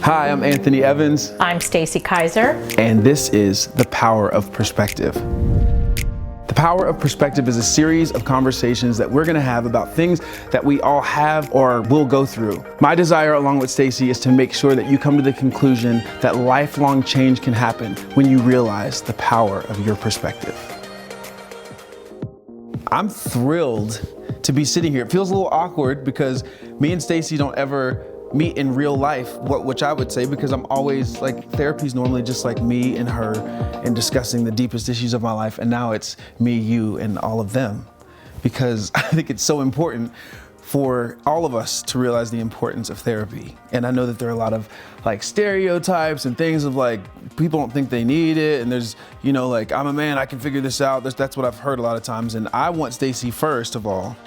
Hi, I'm Anthony Evans. I'm Stacy Kaiser. And this is The Power of Perspective. The Power of Perspective is a series of conversations that we're going to have about things that we all have or will go through. My desire, along with Stacy, is to make sure that you come to the conclusion that lifelong change can happen when you realize the power of your perspective. I'm thrilled to be sitting here. It feels a little awkward because me and Stacy don't ever meet in real life, which I would say, because I'm always like, therapy's normally just like me and her and discussing the deepest issues of my life. And now it's me, you, and all of them, because I think it's so important for all of us to realize the importance of therapy. And I know that there are a lot of like stereotypes and things of like, people don't think they need it. And there's, you know, like, I'm a man, I can figure this out. That's what I've heard a lot of times. And I want Stacy, first of all,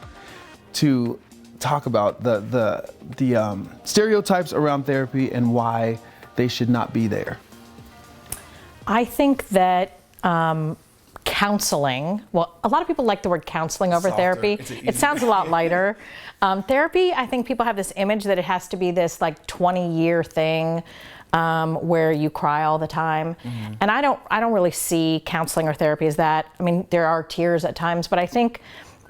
to talk about the stereotypes around therapy and why they should not be there. I think that counseling, well, a lot of people like the word counseling over therapy. It sounds a lot lighter. Therapy, I think people have this image that it has to be this like 20-year thing where you cry all the time. Mm-hmm. And I don't really see counseling or therapy as that. I mean, there are tears at times, but I think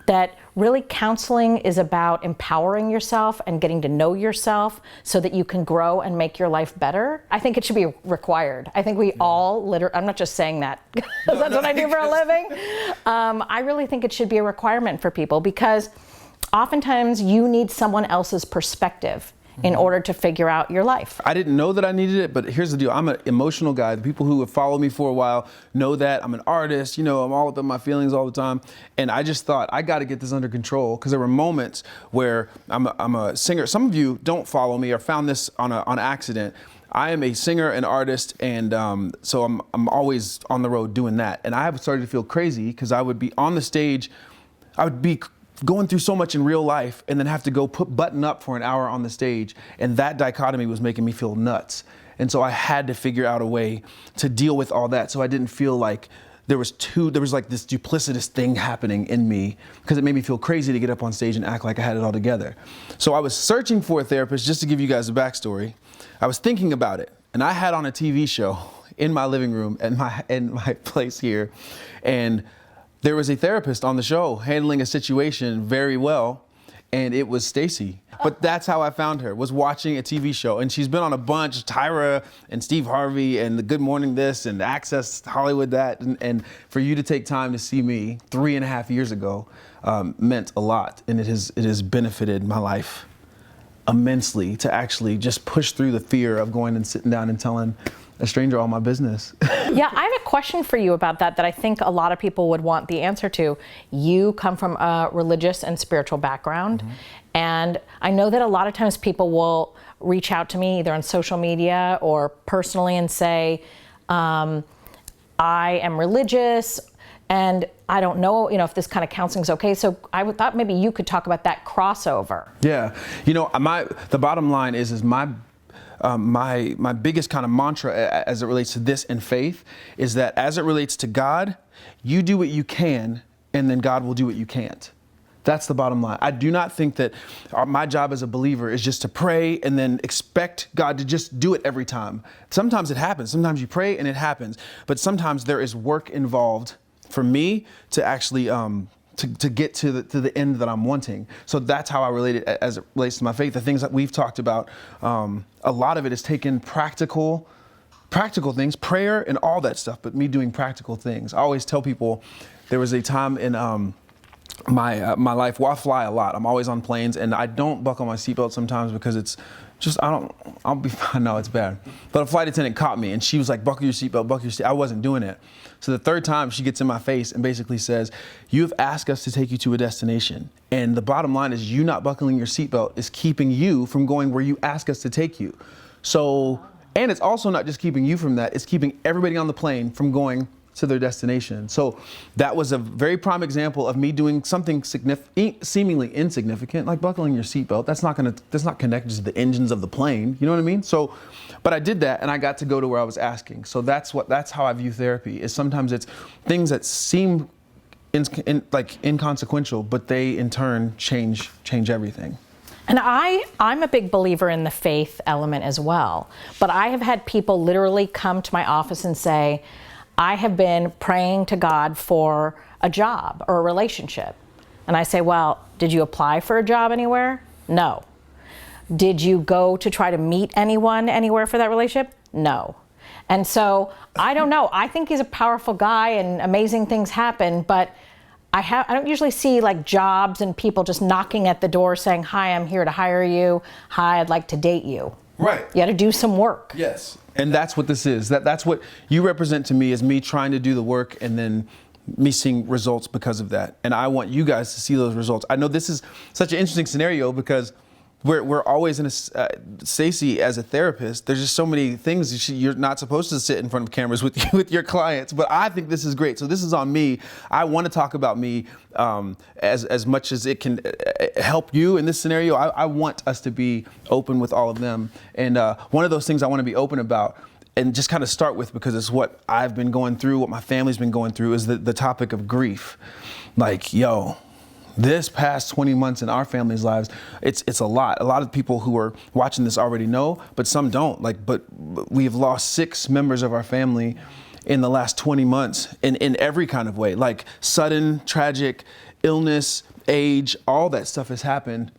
that really counseling is about empowering yourself and getting to know yourself so that you can grow and make your life better. I think it should be required. I think we all I'm not just saying that, that's what I do for a living. I really think it should be a requirement for people because oftentimes you need someone else's perspective in order to figure out your life. I didn't know that I needed it, but here's the deal. I'm an emotional guy. The people who have followed me for a while know that. I'm an artist, you know, I'm all about my feelings all the time. And I just thought, I got to get this under control, because there were moments where I'm a singer. Some of you don't follow me or found this on accident. I am a singer and artist, and so I'm always on the road doing that. And I started to feel crazy because I would be on the stage, I would be going through so much in real life and then have to go button up for an hour on the stage. And that dichotomy was making me feel nuts. And so I had to figure out a way to deal with all that so I didn't feel like there was like this duplicitous thing happening in me, because it made me feel crazy to get up on stage and act like I had it all together. So I was searching for a therapist. Just to give you guys a backstory, I was thinking about it, and I had on a TV show in my living room in my place here, and there was a therapist on the show handling a situation very well, and it was Stacy. But that's how I found her, was watching a TV show. And she's been on a bunch, Tyra and Steve Harvey and the Good Morning This and Access Hollywood that. And for you to take time to see me 3.5 years ago meant a lot. And it has benefited my life immensely to actually just push through the fear of going and sitting down and telling a stranger all my business. Yeah, I have a question for you about that I think a lot of people would want the answer to. You come from a religious and spiritual background, mm-hmm. and I know that a lot of times people will reach out to me either on social media or personally and say, I am religious and I don't know, if this kind of counseling is okay. So I thought maybe you could talk about that crossover. Yeah, the bottom line is my biggest kind of mantra as it relates to this and faith is that as it relates to God, you do what you can, and then God will do what you can't. That's the bottom line. I do not think that my job as a believer is just to pray and then expect God to just do it every time. Sometimes it happens. Sometimes you pray and it happens. But sometimes there is work involved for me to actually to get to the end that I'm wanting. So that's how I relate it as it relates to my faith. The things that we've talked about, a lot of it is taking practical things, prayer and all that stuff, but me doing practical things. I always tell people there was a time in my life, well, I fly a lot. I'm always on planes, and I don't buckle my seatbelt sometimes because it's just, I'll be fine. No, it's bad. But a flight attendant caught me, and she was like, buckle your seatbelt, buckle your seatbelt. I wasn't doing it. So the third time, she gets in my face and basically says, you have asked us to take you to a destination. And the bottom line is you not buckling your seatbelt is keeping you from going where you ask us to take you. So, and it's also not just keeping you from that, it's keeping everybody on the plane from going to their destination. So that was a very prime example of me doing something seemingly insignificant, like buckling your seatbelt. That's not connected to the engines of the plane. You know what I mean? So, but I did that, and I got to go to where I was asking. So that's how I view therapy. Is sometimes it's things that seem inconsequential, but they in turn change everything. And I'm a big believer in the faith element as well. But I have had people literally come to my office and say, I have been praying to God for a job or a relationship. And I say, well, did you apply for a job anywhere? No. Did you go to try to meet anyone anywhere for that relationship? No. And so I don't know. I think he's a powerful guy and amazing things happen, but I don't usually see like jobs and people just knocking at the door saying, hi, I'm here to hire you. Hi, I'd like to date you. Right. You got to do some work. Yes. And that's what this is. That's what you represent to me, is me trying to do the work and then me seeing results because of that. And I want you guys to see those results. I know this is such an interesting scenario because we're always in a, Stacey, as a therapist, there's just so many things you're not supposed to sit in front of cameras with your clients, but I think this is great. So this is on me. I want to talk about me as much as it can help you in this scenario. I want us to be open with all of them. And one of those things I want to be open about, and just kind of start with, because it's what I've been going through, what my family's been going through, is the topic of grief. Like, this past 20 months in our family's lives, it's a lot. A lot of people who are watching this already know, but some don't. But we've lost 6 members of our family in the last 20 months in every kind of way, like sudden, tragic, illness, age, all that stuff has happened.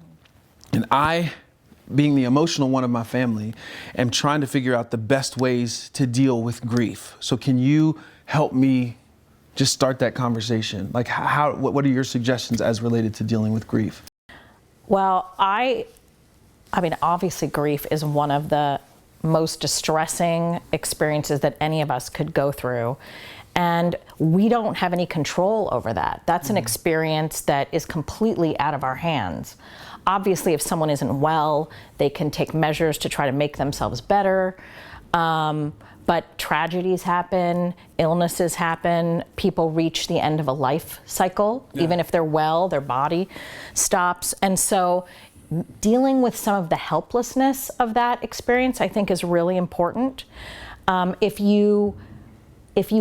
And I, being the emotional one of my family, am trying to figure out the best ways to deal with grief. So can you help me just start that conversation? Like, what are your suggestions as related to dealing with grief? Well, I mean, obviously grief is one of the most distressing experiences that any of us could go through. And we don't have any control over that. That's an experience that is completely out of our hands. Obviously, if someone isn't well, they can take measures to try to make themselves better. But tragedies happen, illnesses happen, people reach the end of a life cycle. Yeah. Even if they're well, their body stops. And so dealing with some of the helplessness of that experience, I think, is really important. If you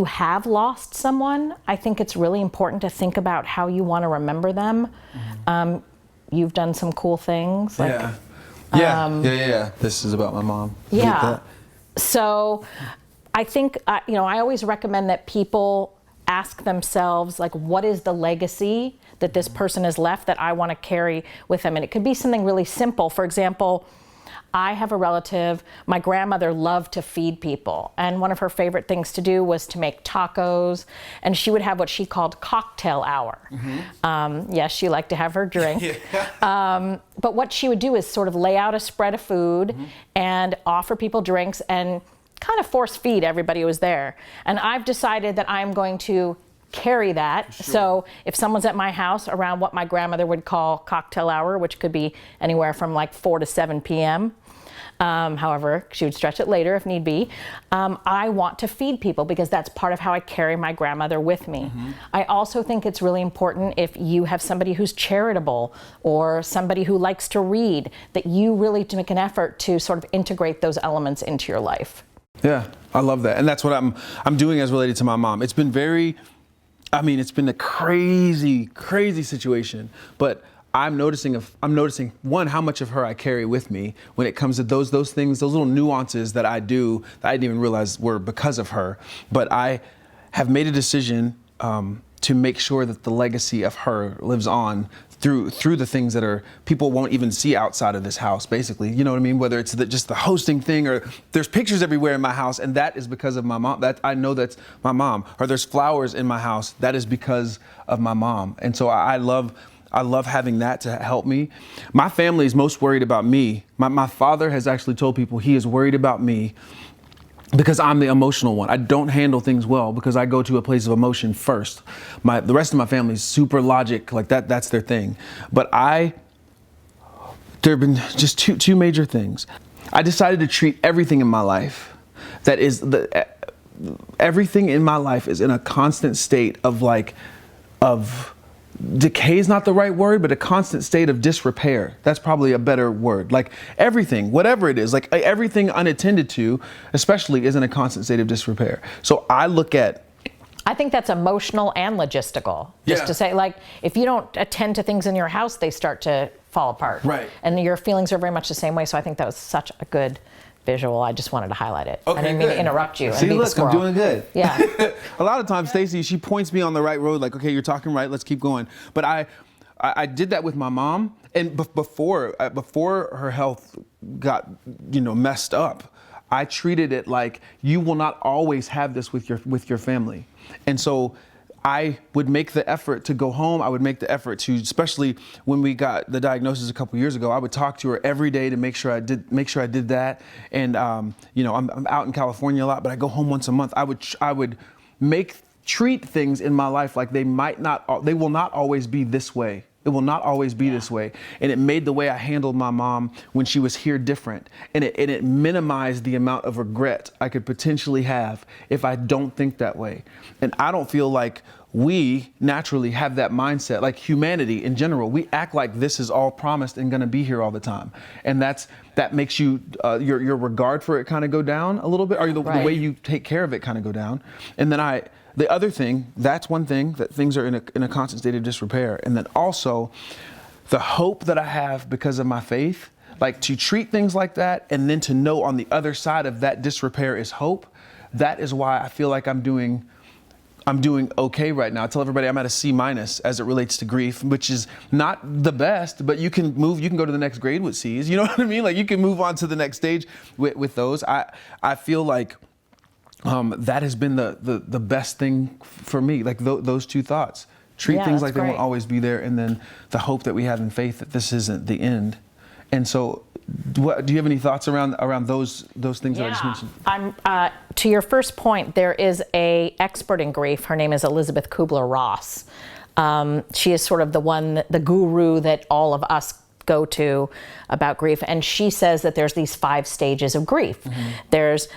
have lost someone, I think it's really important to think about how you want to remember them. Mm-hmm. You've done some cool things. Like, yeah. This is about my mom. Yeah. So I think, I always recommend that people ask themselves, like, what is the legacy that this person has left that I want to carry with them? And it could be something really simple. For example, I have a relative, my grandmother loved to feed people. And one of her favorite things to do was to make tacos. And she would have what she called cocktail hour. Mm-hmm. Yes, she liked to have her drink. But what she would do is sort of lay out a spread of food and offer people drinks and kind of force feed everybody who was there. And I've decided that I'm going to carry that. Sure. So if someone's at my house around what my grandmother would call cocktail hour, which could be anywhere from like 4 to 7 p.m., however, she would stretch it later if need be, I want to feed people because that's part of how I carry my grandmother with me. Mm-hmm. I also think it's really important, if you have somebody who's charitable or somebody who likes to read, that you really make an effort to sort of integrate those elements into your life. Yeah, I love that. And that's what I'm doing as related to my mom. It's been it's been a crazy situation, but I'm noticing one, how much of her I carry with me when it comes to those things, those little nuances that I do that I didn't even realize were because of her. But I have made a decision to make sure that the legacy of her lives on through the things that people won't even see outside of this house, basically. You know what I mean? Whether it's just the hosting thing, or there's pictures everywhere in my house, and that is because of my mom. That I know that's my mom. Or there's flowers in my house, that is because of my mom. And so I love having that to help me. My family is most worried about me. My father has actually told people he is worried about me because I'm the emotional one. I don't handle things well because I go to a place of emotion first. The rest of my family is super logic, like that's their thing. But there have been just two major things. I decided to treat everything in my life everything in my life is in a constant state of decay is not the right word, but a constant state of disrepair. That's probably a better word. Like everything, whatever it is, like everything unattended to, especially, is in a constant state of disrepair. So I look at I think that's emotional and logistical. Just to say, like, if you don't attend to things in your house, they start to fall apart. Right. And your feelings are very much the same way. So I think that was such a good visual. I just wanted to highlight it. Okay, I didn't mean to interrupt you. See, look, I'm doing good. Yeah. A lot of times, Stacey, she points me on the right road, like, okay, you're talking right, let's keep going. But I did that with my mom, and before her health got, messed up, I treated it like you will not always have this with your family. And so I would make the effort to go home. I would make the effort to, especially when we got the diagnosis a couple years ago, I would talk to her every day to make sure I did that. And I'm out in California a lot, but I go home once a month. I would treat things in my life like they will not always be this way. It will not always be this way. And it made the way I handled my mom when she was here different. And it minimized the amount of regret I could potentially have if I don't think that way. And I don't feel like we naturally have that mindset, like humanity in general. We act like this is all promised and going to be here all the time. And that makes you, your regard for it kind of go down a little bit, or the way you take care of it kind of go down. And then the other thing, that's one thing, that things are in a constant state of disrepair. And then also the hope that I have because of my faith, like to treat things like that and then to know on the other side of that disrepair is hope. That is why I feel like I'm doing okay right now. I tell everybody I'm at a C- as it relates to grief, which is not the best, but you can go to the next grade with C's. You know what I mean? Like you can move on to the next stage with those. I feel like that has been the best thing for me, like those two thoughts. Treat things like they won't always be there, and then the hope that we have in faith that this isn't the end. And so, do you have any thoughts around those things that I just mentioned? To your first point, there is an expert in grief. Her name is Elizabeth Kubler-Ross. She is sort of the guru that all of us go to about grief, and she says that there's these 5 stages of grief. Mm-hmm. There's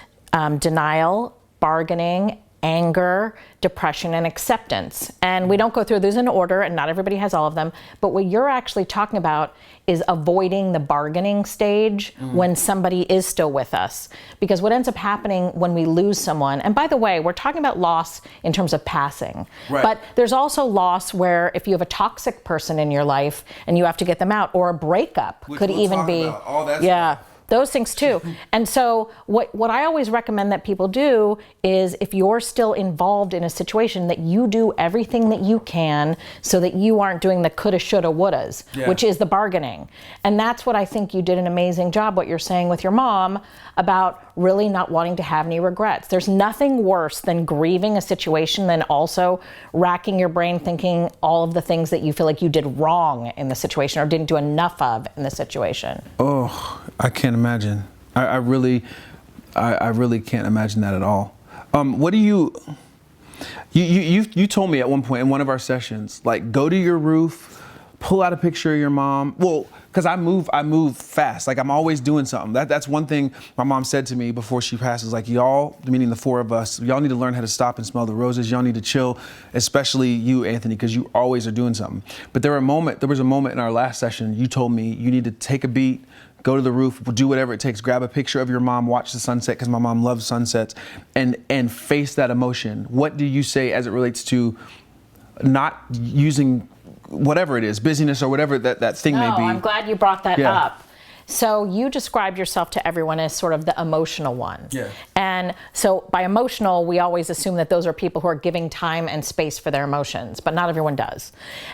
denial, bargaining, anger, depression, and acceptance. And we don't go through those in order, and not everybody has all of them. But what you're actually talking about is avoiding the bargaining stage when somebody is still with us. Because what ends up happening when we lose someone, and by the way, we're talking about loss in terms of passing. Right. But there's also loss where if you have a toxic person in your life and you have to get them out, or a breakup could even be. All that stuff. Those things too. And so what I always recommend that people do is, if you're still involved in a situation, that you do everything that you can so that you aren't doing the coulda, shoulda, wouldas, which is the bargaining. And that's what I think you did an amazing job, what you're saying with your mom about really not wanting to have any regrets. There's nothing worse than grieving a situation than also racking your brain thinking all of the things that you feel like you did wrong in the situation or didn't do enough of in the situation. Oh, I can't imagine. I really can't imagine that at all. What do you told me at one point in one of our sessions, like, go to your roof, pull out a picture of your mom. Well, because I move fast. Like, I'm always doing something. That's one thing my mom said to me before she passes. Like, y'all, meaning the 4 of us, y'all need to learn how to stop and smell the roses. Y'all need to chill, especially you, Anthony, because you always are doing something. But there was a moment in our last session, you told me you need to take a beat, go to the roof, do whatever it takes, grab a picture of your mom, watch the sunset, because my mom loves sunsets, and face that emotion. What do you say as it relates to not using whatever it is, busyness or whatever that thing may be? I'm glad you brought that up. So you described yourself to everyone as sort of the emotional one. Yeah. And so by emotional, we always assume that those are people who are giving time and space for their emotions, but not everyone does.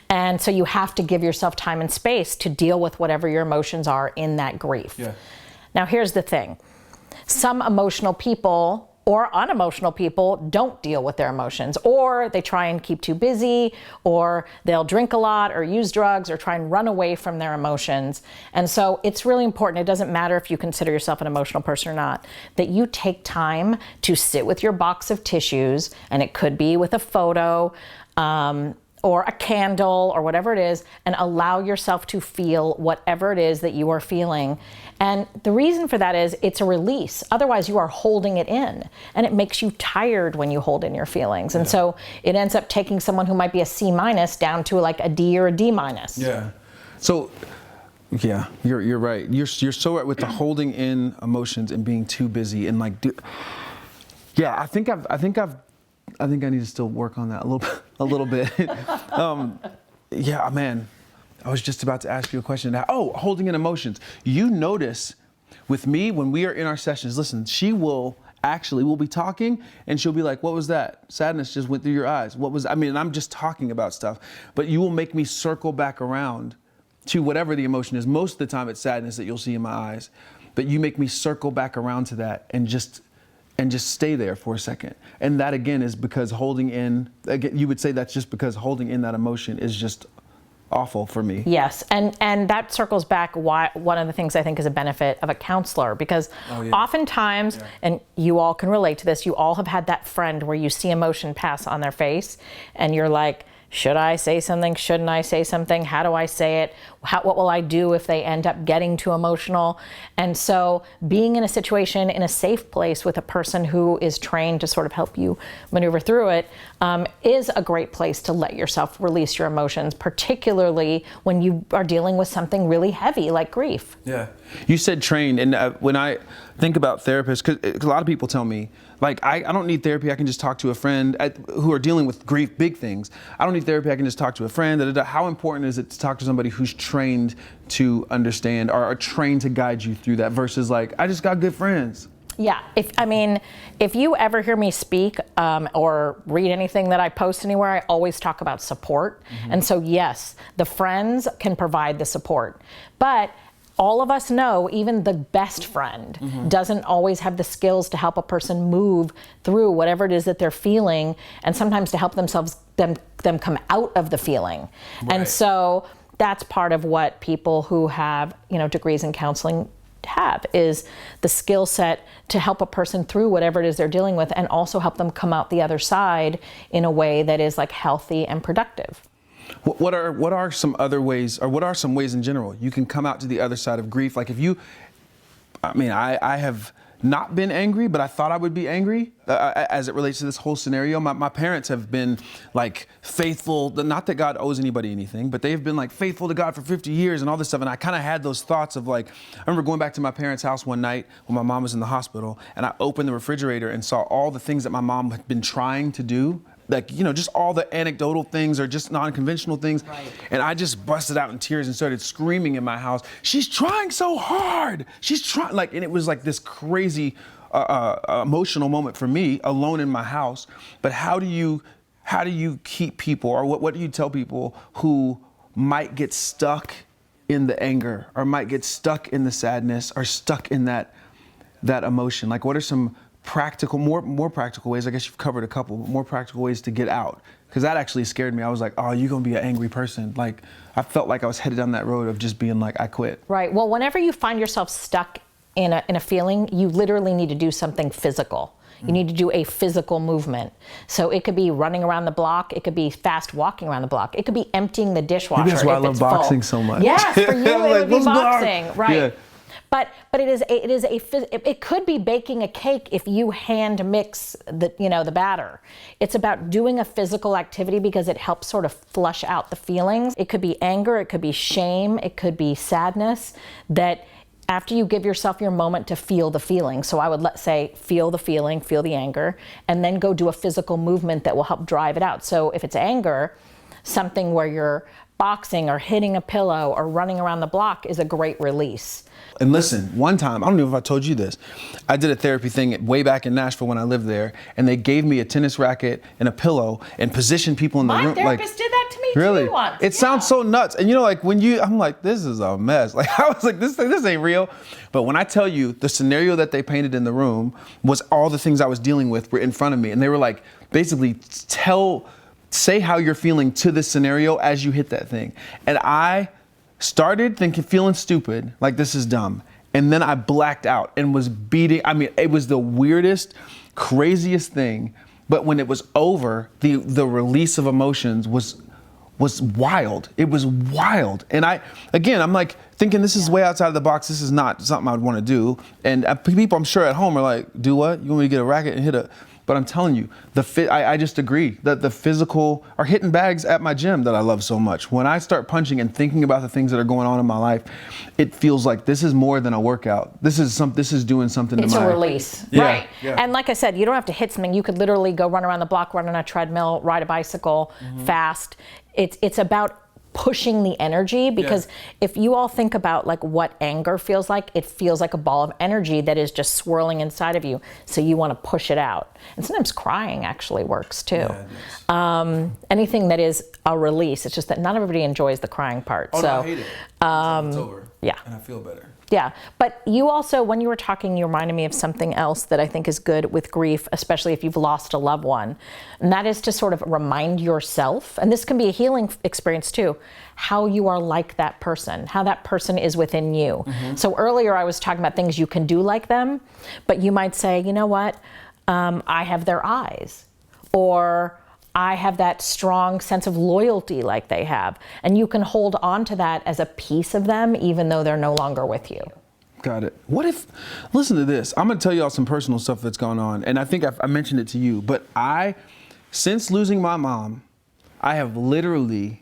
And so you have to give yourself time and space to deal with whatever your emotions are in that grief. Yeah. Now here's the thing. Some emotional people or unemotional people don't deal with their emotions, or they try and keep too busy, or they'll drink a lot or use drugs or try and run away from their emotions. And so it's really important, it doesn't matter if you consider yourself an emotional person or not, that you take time to sit with your box of tissues, and it could be with a photo, or a candle, or whatever it is, and allow yourself to feel whatever it is that you are feeling. And the reason for that is it's a release. Otherwise, you are holding it in, and it makes you tired when you hold in your feelings. And so it ends up taking someone who might be a C- down to like a D or a D-. Yeah. So, yeah, you're right. You're so right with the holding in emotions and being too busy and like, I think I've I think I need to still work on that a little bit. Yeah, man. I was just about to ask you a question. Oh, holding in emotions. You notice with me when we are in our sessions, listen, we'll be talking and she'll be like, what was that? Sadness just went through your eyes. And I'm just talking about stuff, but you will make me circle back around to whatever the emotion is. Most of the time it's sadness that you'll see in my eyes, but you make me circle back around to that and just stay there for a second. And that again is because you would say that's just because holding in that emotion is just awful for me. Yes, and that circles back why one of the things I think is a benefit of a counselor, because oftentimes, and you all can relate to this, you all have had that friend where you see emotion pass on their face and you're like, should I say something? Shouldn't I say something? How do I say it? What will I do if they end up getting too emotional? And so being in a situation in a safe place with a person who is trained to sort of help you maneuver through it is a great place to let yourself release your emotions, particularly when you are dealing with something really heavy like grief. Yeah. You said trained, and when I think about therapists, because a lot of people tell me, like, I don't need therapy, I can just talk to a friend who are dealing with grief, big things. I don't need therapy, I can just talk to a friend. How important is it to talk to somebody who's trained to understand or are trained to guide you through that versus like, I just got good friends? Yeah, if you ever hear me speak or read anything that I post anywhere, I always talk about support. Mm-hmm. And so yes, the friends can provide the support, but all of us know even the best friend doesn't always have the skills to help a person move through whatever it is that they're feeling, and sometimes to help them come out of the feeling. Right. And so that's part of what people who have, degrees in counseling have, is the skill set to help a person through whatever it is they're dealing with, and also help them come out the other side in a way that is like healthy and productive. What are some other ways, or what are some ways in general you can come out to the other side of grief? Like I have not been angry, but I thought I would be angry as it relates to this whole scenario. My parents have been like faithful, not that God owes anybody anything, but they've been like faithful to God for 50 years and all this stuff. And I kind of had those thoughts of like, I remember going back to my parents' house one night when my mom was in the hospital, and I opened the refrigerator and saw all the things that my mom had been trying to do. Like, just all the anecdotal things or just non-conventional things. Right. And I just busted out in tears and started screaming in my house, she's trying so hard. She's trying, and it was like this crazy emotional moment for me alone in my house. But how do you keep people, or what do you tell people who might get stuck in the anger, or might get stuck in the sadness, or stuck in that emotion? Like, what are some more practical ways? I guess you've covered a couple, more practical ways to get out. Because that actually scared me. I was like, oh, you're going to be an angry person. Like, I felt like I was headed down that road of just being like, I quit. Right. Well, whenever you find yourself stuck in a feeling, you literally need to do something physical. You need to do a physical movement. So it could be running around the block. It could be fast walking around the block. It could be emptying the dishwasher. Maybe that's why I love boxing so much. Yes, for you it would be boxing. Right. Yeah. But it could be baking a cake if you hand mix the batter. It's about doing a physical activity because it helps sort of flush out the feelings. It could be anger, it could be shame, it could be sadness, that after you give yourself your moment to feel the feeling. So I would say feel the feeling, feel the anger, and then go do a physical movement that will help drive it out. So if it's anger, something where you're boxing or hitting a pillow or running around the block is a great release. And listen, one time, I don't know if I told you this, I did a therapy thing way back in Nashville when I lived there, and they gave me a tennis racket and a pillow and positioned people in the room. My therapist did that to me really? Too once. It sounds so nuts. And I'm like, this is a mess. Like, I was like, this ain't real. But when I tell you the scenario that they painted in the room was all the things I was dealing with were in front of me. And they were like, basically, say how you're feeling to this scenario as you hit that thing. And I started feeling stupid, like this is dumb. And then I blacked out and was beating. I mean, it was the weirdest, craziest thing. But when it was over, the release of emotions was wild. It was wild. And I'm like thinking this is way outside of the box. This is not something I'd want to do. And people I'm sure at home are like, do what? You want me to get a racket and hit a But I'm telling you, I just agree that the physical are hitting bags at my gym that I love so much. When I start punching and thinking about the things that are going on in my life, it feels like this is more than a workout. This is doing something it's to my... It's a release. Yeah, right. Yeah. And like I said, you don't have to hit something. You could literally go run around the block, run on a treadmill, ride a bicycle, fast. It's about pushing the energy, because if you all think about like what anger feels like, it feels like a ball of energy that is just swirling inside of you. So you want to push it out. And sometimes crying actually works too. Anything that is a release. It's just that not everybody enjoys the crying part. Oh, so, no, I hate it. It's over. Yeah. And I feel better. Yeah, but you also, when you were talking, you reminded me of something else that I think is good with grief, especially if you've lost a loved one. And that is to sort of remind yourself, and this can be a healing experience too, how you are like that person, how that person is within you. So earlier I was talking about things you can do like them, but you might say, you know what, I have their eyes, or I have that strong sense of loyalty like they have. And you can hold on to that as a piece of them, even though they're no longer with you. Got it. What if, listen to this. I'm going to tell y'all some personal stuff that's going on. And I think I mentioned it to you, but since losing my mom, I have literally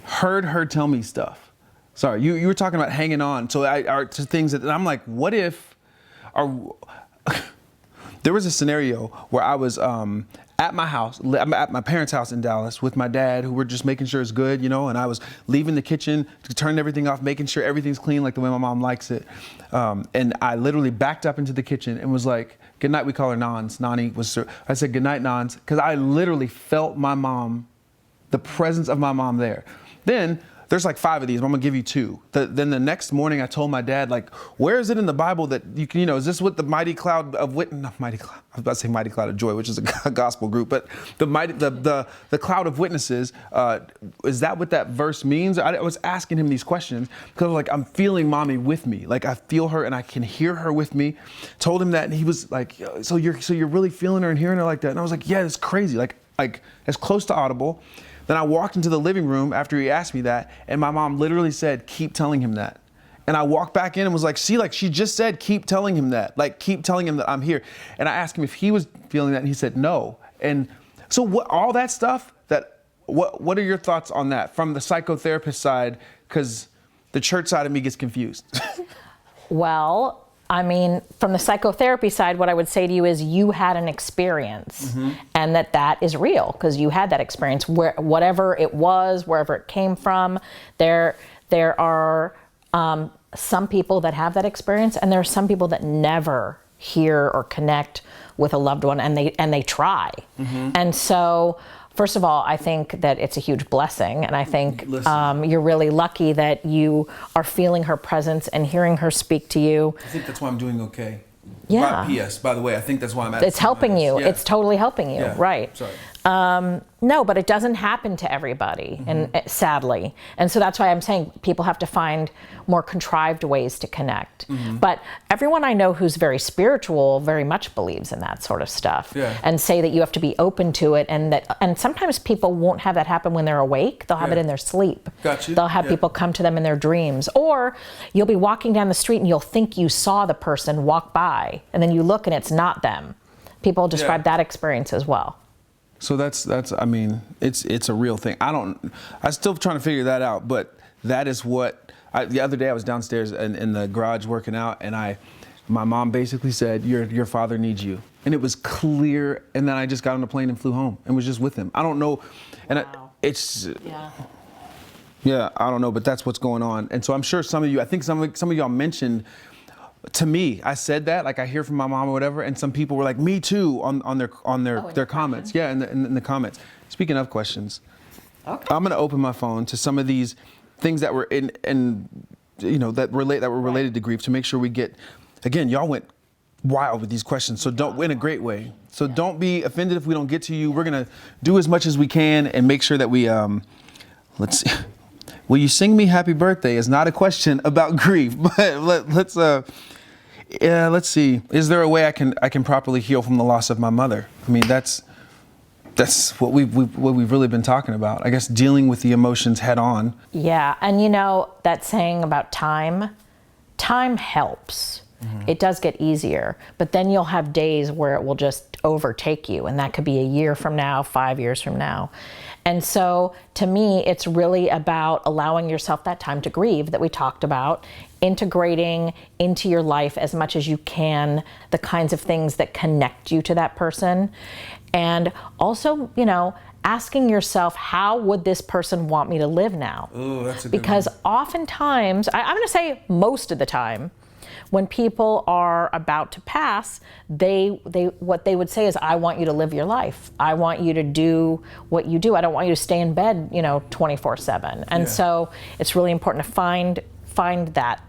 heard her tell me stuff. Sorry, you were talking about hanging on. So to things that, and I'm like, what if, there was a scenario where I was at my house, at my parents' house in Dallas with my dad, who were just making sure it's good, you know, and I was leaving the kitchen to turn everything off, making sure everything's clean like the way my mom likes it. And I literally backed up into the kitchen and was like, good night, we call her Nans. Nani was, I said, good night, Nans, because I literally felt my mom, the presence of my mom there. Then there's like 5 of these, but I'm gonna give you 2. Then the next morning I told my dad, like, where is it in the Bible that you can, is this what the mighty cloud of not mighty cloud, I was about to say mighty cloud of joy, which is a gospel group, but the cloud of witnesses, is that what that verse means? I was asking him these questions because like, I'm feeling mommy with me. Like I feel her and I can hear her with me. Told him that and he was like, so you're really feeling her and hearing her like that? And I was like, yeah, it's crazy. Like as close to audible. Then I walked into the living room after he asked me that, and my mom literally said, keep telling him that. And I walked back in and was like, see, like she just said, keep telling him that. Like, keep telling him that I'm here. And I asked him if he was feeling that, and he said no. And so all that stuff, what are your thoughts on that from the psychotherapist side? Because the church side of me gets confused. Well, I mean, from the psychotherapy side, what I would say to you is you had an experience and that is real because you had that experience whatever it was, wherever it came from. There are some people that have that experience, and there are some people that never hear or connect with a loved one, and they try. And so, first of all, I think that it's a huge blessing, and I think you're really lucky that you are feeling her presence and hearing her speak to you. I think that's why I'm doing okay. Yeah. P.S. By the way, I think that's why I'm at. It's helping you. Yeah. It's totally helping you, right? Sorry. No, but it doesn't happen to everybody, and sadly. And so that's why I'm saying people have to find more contrived ways to connect. But everyone I know who's very spiritual very much believes in that sort of stuff, and say that you have to be open to it, and sometimes people won't have that happen when they're awake. They'll have it in their sleep. Gotcha. They'll have people come to them in their dreams, or you'll be walking down the street and you'll think you saw the person walk by, and then you look and it's not them. People describe that experience as well. So that's I mean, it's a real thing. I'm still trying to figure that out, but that is what the other day I was downstairs in the garage working out, and my mom basically said, your father needs you. And it was clear, and then I just got on the plane and flew home and was just with him. I don't know, and Wow. I don't know, but that's what's going on. And so I'm sure some of you, I think some of y'all mentioned to me, I said that, like I hear from my mom or whatever, and some people were like, me too, on their comments. Yeah, in the comments. Speaking of questions, okay. I'm gonna open my phone to some of these things that were that were related to grief, to make sure we get, again, y'all went wild with these questions, so don't, in a great way. So don't be offended if we don't get to you. We're gonna do as much as we can and make sure that we, let's see. Will you sing me happy birthday is not a question about grief, but let's see. Is there a way I can properly heal from the loss of my mother? I mean, that's what we've really been talking about. I guess dealing with the emotions head on. Yeah, and that saying about time helps. it does get easier. But then you'll have days where it will just overtake you, and that could be a year from now, 5 years from now. And so to me, it's really about allowing yourself that time to grieve that we talked about, integrating into your life as much as you can the kinds of things that connect you to that person. And also, asking yourself, how would this person want me to live now? Ooh, that's a good Because one. oftentimes, I'm going to say most of the time, when people are about to pass, what they would say is, I want you to live your life. I want you to do what you do. I don't want you to stay in bed, 24/7. And so it's really important to find that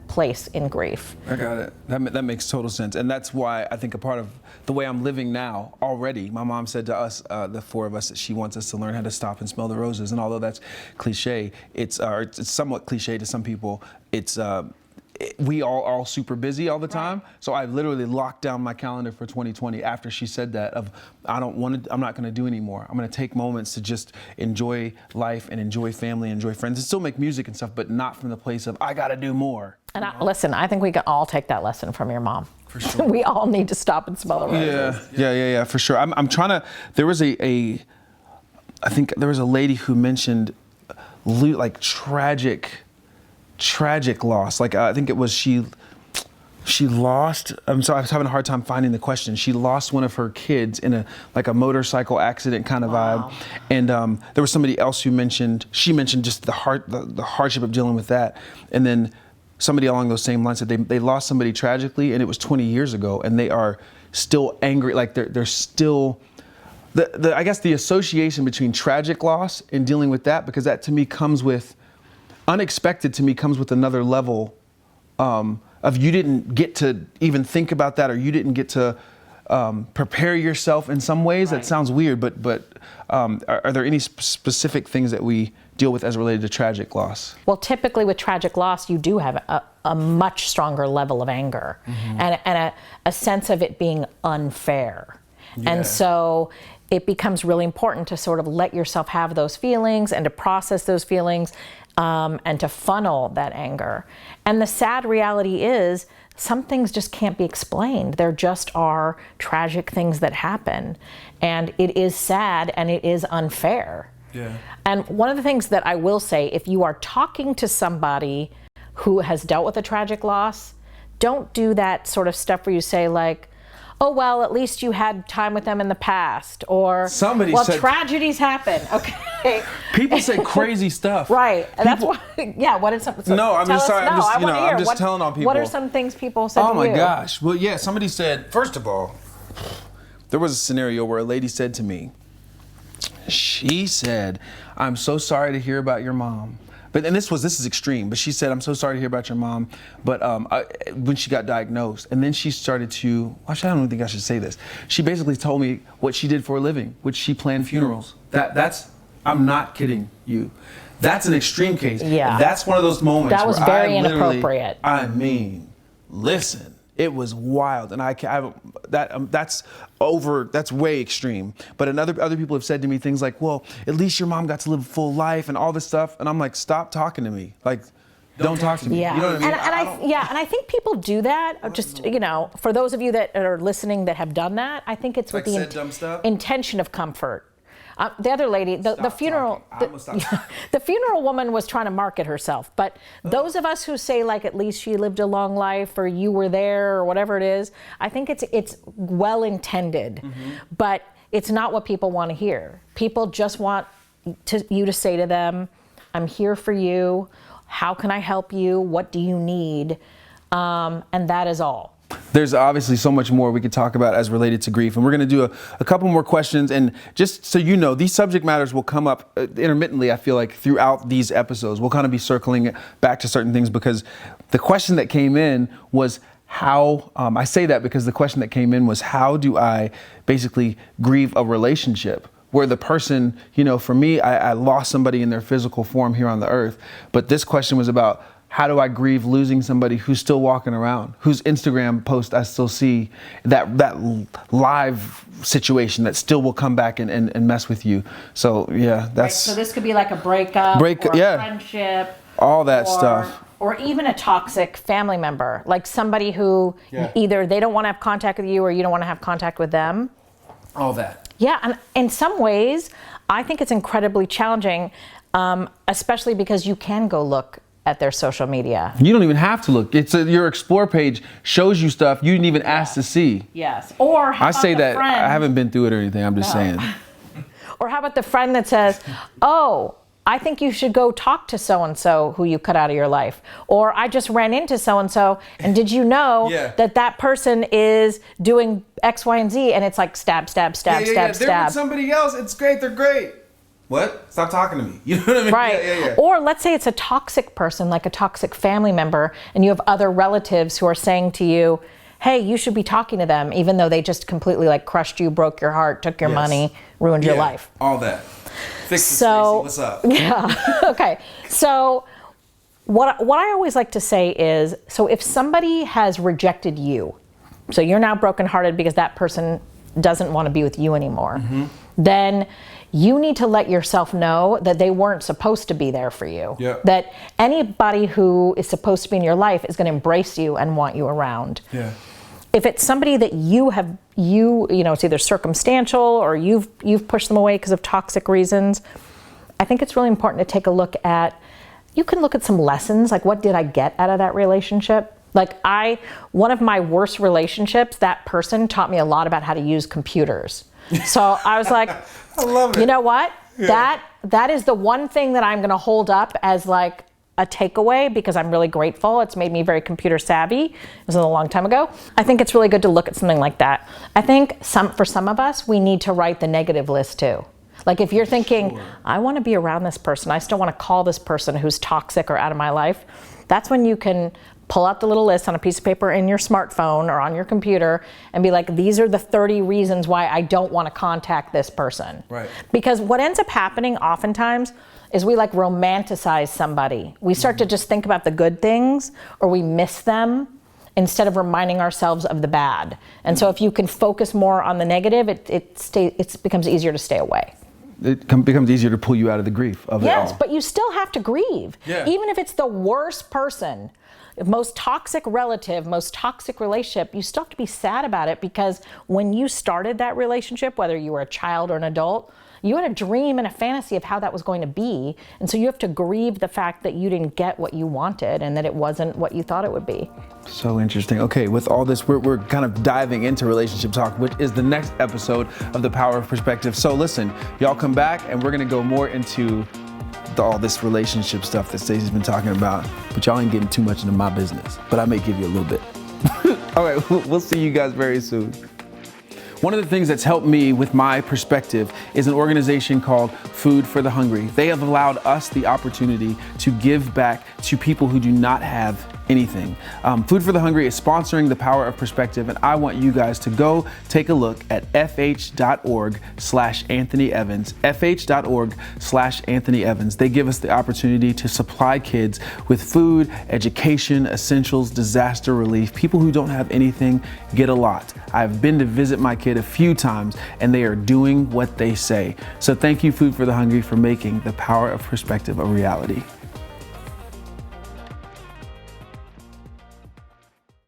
place in grief. I got it. That makes total sense. And that's why I think a part of the way I'm living now already, my mom said to us, the four of us, that she wants us to learn how to stop and smell the roses. And although that's cliche, it's somewhat cliche to some people. We all super busy all the time. So I literally locked down my calendar for 2020 after she said that I'm not going to do anymore. I'm going to take moments to just enjoy life and enjoy family, enjoy friends, and still make music and stuff, but not from the place of I got to do more. And listen, I think we can all take that lesson from your mom. For sure. We all need to stop and smell the roses. Yeah, for sure. I'm trying to, there was I think there was a lady who mentioned like tragic loss. Like I think it was she lost, I'm sorry, I was having a hard time finding the question. She lost one of her kids in a motorcycle accident kind of vibe. And there was somebody else who mentioned just the hardship of dealing with that. And then somebody along those same lines said they lost somebody tragically, and it was 20 years ago, and they are still angry. Like they're still, I guess the association between tragic loss and dealing with that, because that to me comes with, unexpected to me comes with another level of you didn't get to even think about that, or you didn't get to prepare yourself in some ways. Right. That sounds weird, but are there any specific things that we deal with as related to tragic loss? Well, typically with tragic loss, you do have a much stronger level of anger, and a sense of it being unfair. Yeah. And so it becomes really important to sort of let yourself have those feelings and to process those feelings, and to funnel that anger. And the sad reality is some things just can't be explained. There just are tragic things that happen, and it is sad and it is unfair. Yeah. And one of the things that I will say, if you are talking to somebody who has dealt with a tragic loss, don't do that sort of stuff where you say like, oh, well, at least you had time with them in the past, or somebody well, said, tragedies happen. Okay. People say crazy stuff. Right. And that's why, yeah, what did some, so no, I'm just sorry. No, I'm just telling on people. What are some things people said to you? Oh my gosh. Well, yeah, somebody said, first of all, there was a scenario where a lady said to me, she said, I'm so sorry to hear about your mom. But this is extreme. But she said, I'm so sorry to hear about your mom. But when she got diagnosed, and then she started to. Actually, I don't think I should say this. She basically told me what she did for a living, which she planned funerals. That's. I'm not kidding you. That's an extreme case. Yeah. That's one of those moments. That was where very inappropriate. I mean, listen. It was wild, and that's way extreme. But other people have said to me things like, "Well, at least your mom got to live a full life," and all this stuff. And I'm like, "Stop talking to me! Like, don't talk to me." Yeah, you know what I mean? And I think people do that. Just for those of you that are listening that have done that, I think it's with the intention of comfort. The other lady, the funeral woman was trying to market herself. But those of us who say like, at least she lived a long life, or you were there, or whatever it is, I think it's well intended, but it's not what people want to hear. People just want you to say to them, "I'm here for you. How can I help you? What do you need?" And that is all. There's obviously so much more we could talk about as related to grief, and we're going to do a couple more questions. And just so you know, these subject matters will come up intermittently, I feel like, throughout these episodes. We'll kind of be circling back to certain things, because the question that came in was how, I say that because the question that came in was, how do I basically grieve a relationship where the person, for me, I lost somebody in their physical form here on the earth. But this question was about, how do I grieve losing somebody who's still walking around, whose Instagram post I still see, that live situation that still will come back and mess with you. So yeah, that's. Right, so this could be like a breakup, or a friendship, all that stuff. Or even a toxic family member, like somebody who either they don't want to have contact with you or you don't want to have contact with them. All that. Yeah, and in some ways, I think it's incredibly challenging, especially because you can go look at their social media. You don't even have to look. Your explore page shows you stuff you didn't even ask to see. Yes. Or how I about say the that friend, I haven't been through it or anything. I'm just saying. Or how about the friend that says, "Oh, I think you should go talk to so-and-so who you cut out of your life." Or I just ran into so-and-so, and did you know that person is doing X, Y, and Z? And it's like stab, stab, stab, stab, They're stab. with somebody else. It's great. They're great. What? Stop talking to me. You know what I mean? Right. Or let's say it's a toxic person, like a toxic family member, and you have other relatives who are saying to you, "Hey, you should be talking to them," even though they just completely like crushed you, broke your heart, took your money, ruined your life. All that. Fix it, So, Stacey. What's up? Yeah. Okay. So what I always like to say is, so if somebody has rejected you, so you're now brokenhearted because that person doesn't want to be with you anymore, then you need to let yourself know that they weren't supposed to be there for you. Yeah. That anybody who is supposed to be in your life is going to embrace you and want you around. Yeah. If it's somebody that you know, it's either circumstantial or you've pushed them away because of toxic reasons, I think it's really important to take a look at, you can look at some lessons, like what did I get out of that relationship? Like one of my worst relationships, that person taught me a lot about how to use computers. So I was like, I love it. You know what? Yeah. That is the one thing that I'm going to hold up as like a takeaway, because I'm really grateful. It's made me very computer savvy. It was a long time ago. I think it's really good to look at something like that. I think for some of us, we need to write the negative list too. Like if you're thinking, I want to be around this person, I still want to call this person who's toxic or out of my life, that's when you can pull out the little list on a piece of paper in your smartphone or on your computer and be like, these are the 30 reasons why I don't want to contact this person. Right. Because what ends up happening oftentimes is we like romanticize somebody. We start to just think about the good things, or we miss them instead of reminding ourselves of the bad. And so if you can focus more on the negative, it becomes easier to stay away. It becomes easier to pull you out of the grief of it all. Yes, but you still have to grieve. Yeah. Even if it's the worst person, most toxic relative, most toxic relationship, you still have to be sad about it, because when you started that relationship, whether you were a child or an adult, you had a dream and a fantasy of how that was going to be. And so you have to grieve the fact that you didn't get what you wanted and that it wasn't what you thought it would be. So interesting. Okay, with all this, we're kind of diving into relationship talk, which is the next episode of The Power of Perspective. So listen, y'all come back and we're going to go more into all this relationship stuff that Stacey's been talking about. But y'all ain't getting too much into my business, but I may give you a little bit. All right, we'll see you guys very soon. One of the things that's helped me with my perspective is an organization called Food for the Hungry. They have allowed us the opportunity to give back to people who do not have anything. Food for the Hungry is sponsoring The Power of Perspective, and I want you guys to go take a look at fh.org/Anthony Evans, fh.org/Anthony Evans. They give us the opportunity to supply kids with food, education, essentials, disaster relief. People who don't have anything get a lot. I've been to visit my kid a few times, and they are doing what they say. So thank you, Food for the Hungry, for making The Power of Perspective a reality.